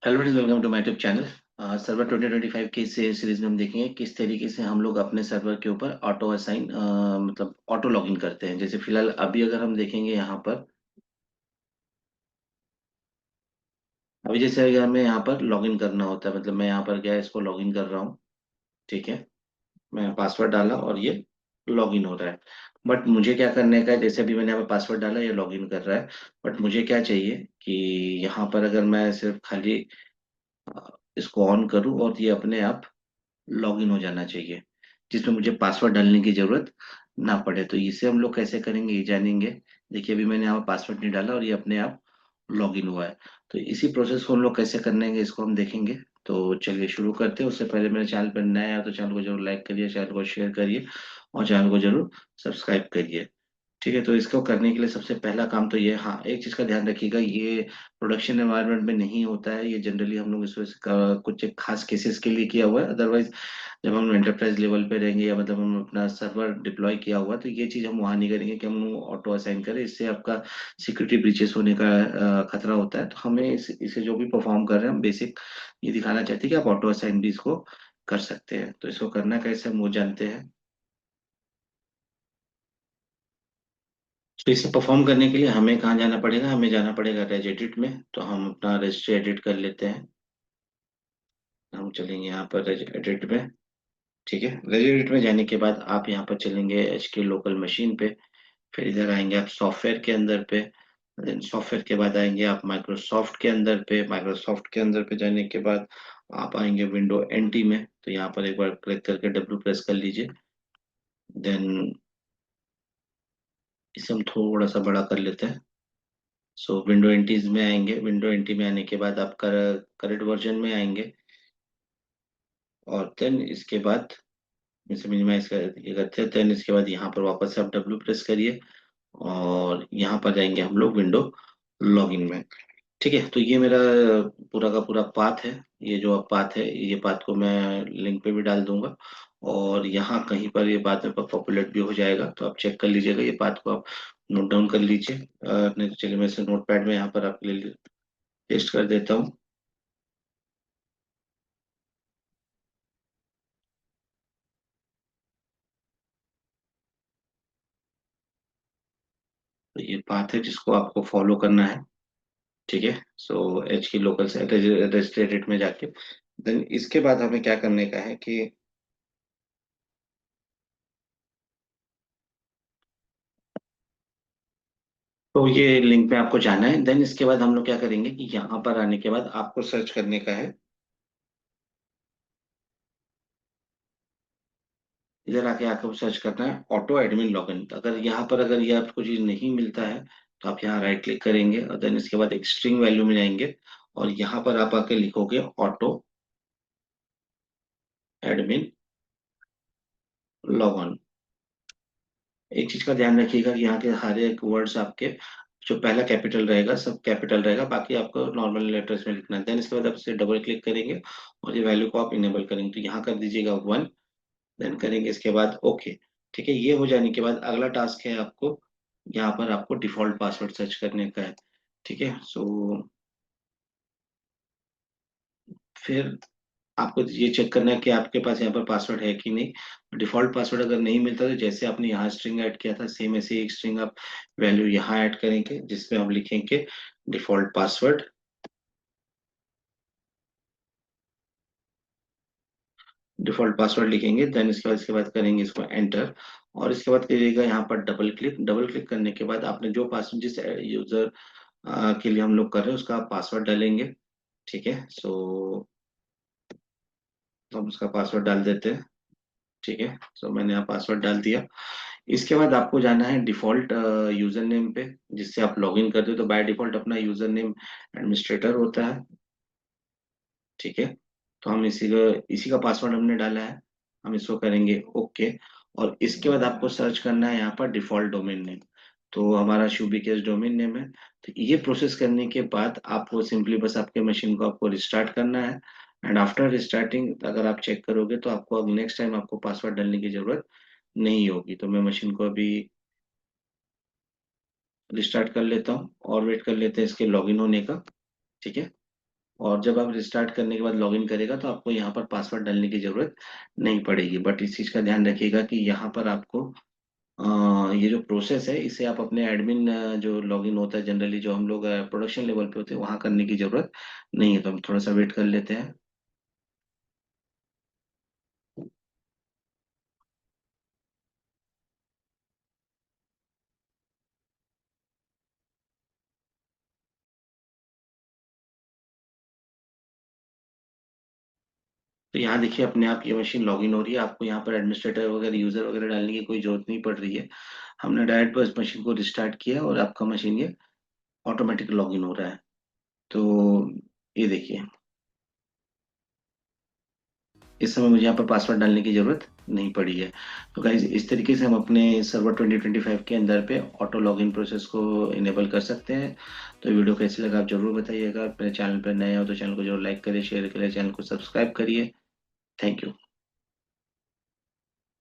Hello friends, welcome to my YouTube channel. सर्वर 2025 की इस सीरीज में हम देखेंगे किस तरीके से हम लोग अपने सर्वर के ऊपर ऑटो असाइन मतलब ऑटो लॉगिन करते हैं। जैसे फिलहाल अभी अगर हम देखेंगे यहाँ पर, अभी जैसे अगर हमें यहाँ पर लॉगिन करना होता है, मतलब मैं यहाँ पर गया इसको लॉगिन कर रहा हूँ। ठीक है, मैं पासवर्ड डाला और ये लॉगिन हो रहा है। बट मुझे क्या करने का है, जैसे अभी मैंने यहाँ पर पासवर्ड डाला, ये लॉगिन कर रहा है। बट मुझे क्या चाहिए कि यहाँ पर अगर मैं सिर्फ खाली इसको ऑन करूँ और ये अपने आप लॉगिन हो जाना चाहिए, जिसमें मुझे पासवर्ड डालने की जरूरत ना पड़े। तो इसे हम लोग कैसे करेंगे ये जानेंगे। देखिए अभी मैंने यहाँ पासवर्ड नहीं डाला और ये अपने आप लॉगिन हुआ है। तो इसी प्रोसेस को हम लोग कैसे करेंगे इसको हम देखेंगे। तो चलिए शुरू करते हैं। उससे पहले मेरे चैनल पर नया है तो चैनल को जरूर लाइक करिए, चैनल को शेयर करिए और चैनल को जरूर सब्सक्राइब करिए। ठीक है, तो इसको करने के लिए सबसे पहला काम तो ये, हाँ एक चीज का ध्यान रखिएगा, ये प्रोडक्शन एनवायरनमेंट में नहीं होता है। ये जनरली हम लोग इसको कुछ एक खास केसेस के लिए किया हुआ है। अदरवाइज जब हम एंटरप्राइज लेवल पे रहेंगे या मतलब हम अपना सर्वर डिप्लॉय किया हुआ, तो ये चीज हम वहां नहीं करेंगे कि हम ऑटो असाइन करें। इससे आपका सिक्योरिटी ब्रीचेस होने का खतरा होता है। तो हमें इसे जो भी परफॉर्म कर रहे हैं हम बेसिक ये दिखाना चाहते हैं कि आप ऑटो असाइन भी इसको कर सकते हैं। तो इसको करना कैसे हम वो जानते हैं। तो इसे परफॉर्म करने के लिए हमें कहाँ जाना पड़ेगा, हमें जाना पड़ेगा रेजिडिट में। तो हम अपना रजिस्ट्री एडिट कर लेते हैं। हम चलेंगे यहाँ पर रेजिडिट में। ठीक है, रेजिडिट में जाने के बाद आप यहाँ पर चलेंगे एच के लोकल मशीन पे। फिर इधर आएंगे आप सॉफ्टवेयर के अंदर पे। देन सॉफ्टवेयर के बाद आएंगे आप माइक्रोसॉफ्ट के अंदर पे। माइक्रोसॉफ्ट के अंदर पे जाने के बाद आप आएंगे विंडो एनटी में। तो यहाँ पर एक बार क्लिक करके डब्ल्यू प्रेस कर लीजिए। देन इसे हम थोड़ा सा बड़ा कर लेते हैं। सो विंडो एंटीज में आएंगे। विंडो एंटी में आने के बाद आप करेंट वर्जन में आएंगे। और देन इसके बाद इसे मिनिमाइज कर ये करते हैं। देन इसके बाद यहाँ पर वापस से आप डब्ल्यू प्रेस करिए और यहाँ पर जाएंगे हम लोग विंडो लॉगिन में। ठीक है, तो ये मेरा पूरा का पूरा पाथ है। ये जो पाथ है, ये पाथ को मैं लिंक पे भी डाल दूंगा और यहाँ कहीं पर ये बाद में पॉपुलेट भी हो जाएगा। तो आप चेक कर लीजिएगा, ये पाथ को आप नोट डाउन कर लीजिए। नहीं तो चलिए मैं इसे नोट पैड में यहाँ पर आपके लिए पेस्ट कर देता हूँ। तो ये पाथ है जिसको आपको फॉलो करना है। ठीक है, सो एच की लोकल से रजिस्ट्रेटेड में जाके देन इसके बाद हमें क्या करने का है कि तो ये लिंक पे आपको जाना है। देन इसके बाद हम लोग क्या करेंगे कि यहाँ पर आने के बाद आपको सर्च करने का है। इधर आके आपको सर्च करना है ऑटो एडमिन लॉगिन। अगर यहाँ पर अगर ये आपको चीज नहीं मिलता है तो आप यहाँ राइट क्लिक करेंगे और देन इसके बाद एक स्ट्रिंग वैल्यू में जाएंगे और यहाँ पर आप आके लिखोगे ऑटो एडमिन लॉगिन। एक चीज का ध्यान रखिएगा कि यहाँ के हर एक वर्ड्स आपके जो पहला कैपिटल रहेगा सब कैपिटल रहेगा, बाकी आपको नॉर्मल लेटर्स में लिखना है। देन इसके बाद आप इसे डबल क्लिक करेंगे और ये वैल्यू को आप इनेबल करेंगे। तो यहाँ कर दीजिएगा 1। देन करेंगे इसके बाद ओके। ठीक है, ये हो जाने के बाद अगला टास्क है आपको, यहाँ पर आपको डिफॉल्ट पासवर्ड सर्च करने का है। ठीक है, सो फिर आपको ये चेक करना है कि आपके पास यहाँ पर पासवर्ड है कि नहीं। डिफॉल्ट पासवर्ड अगर नहीं मिलता तो जैसे आपने यहाँ स्ट्रिंग ऐड किया था सेम ऐसे ही एक स्ट्रिंग आप वैल्यू यहाँ ऐड करेंगे जिसमें हम लिखेंगे डिफॉल्ट पासवर्ड। डिफॉल्ट पासवर्ड लिखेंगे। देन इसके बाद करेंगे इसको एंटर और इसके बाद करिएगा यहाँ पर डबल क्लिक। डबल क्लिक करने के बाद आपने जो पासवर्ड जिस यूजर के लिए हम लोग कर रहे हैं उसका पासवर्ड डालेंगे। ठीक है, सो हम उसका पासवर्ड डाल देते हैं। ठीक है, सो मैंने यहाँ पासवर्ड डाल दिया। इसके बाद आपको जाना है डिफॉल्ट यूजर नेम पे जिससे आप लॉगिन करते हो। तो बाय डिफॉल्ट अपना यूजर नेम एडमिनिस्ट्रेटर होता है। ठीक है, तो हम इसी का पासवर्ड हमने डाला है। हम इसको करेंगे ओके। और इसके बाद आपको सर्च करना है यहाँ पर डिफॉल्ट डोमेन नेम। तो हमारा शुभिकेश डोमेन नेम है। तो ये प्रोसेस करने के बाद आपको सिंपली बस आपके मशीन को आपको रिस्टार्ट करना है। एंड आफ्टर रिस्टार्टिंग अगर आप चेक करोगे तो आपको अब नेक्स्ट टाइम आपको पासवर्ड डालने की जरूरत नहीं होगी। तो मैं मशीन को अभी रिस्टार्ट कर लेता हूँ और वेट कर लेते हैं इसके लॉगिन होने का। ठीक है, और जब आप रिस्टार्ट करने के बाद लॉगिन करेगा तो आपको यहाँ पर पासवर्ड डालने की जरूरत नहीं पड़ेगी। बट इस चीज़ का ध्यान रखिएगा कि यहाँ पर आपको ये जो प्रोसेस है इसे आप अपने एडमिन जो लॉगिन होता है जनरली, जो हम लोग प्रोडक्शन लेवल पे होते हैं, वहाँ करने की जरूरत नहीं है। तो हम थोड़ा सा वेट कर लेते हैं। तो यहाँ देखिए अपने आप ये मशीन लॉगिन हो रही है। आपको यहाँ पर एडमिनिस्ट्रेटर वगैरह यूजर वगैरह डालने की कोई जरूरत नहीं पड़ रही है। हमने डायरेक्ट बस मशीन को रिस्टार्ट किया और आपका मशीन ये ऑटोमेटिक लॉगिन हो रहा है। तो ये देखिए, इस समय मुझे यहाँ पर पासवर्ड डालने की जरूरत नहीं पड़ी है। तो गाइज इस तरीके से हम अपने सर्वर 2025 के अंदर पे ऑटो लॉगिन प्रोसेस को इनेबल कर सकते हैं। तो वीडियो कैसे लगा आप जरूर बताइएगा। मेरे चैनल पर नए हो तो चैनल को जरूर लाइक करिए, शेयर करिए, चैनल को सब्सक्राइब करिए। Thank you.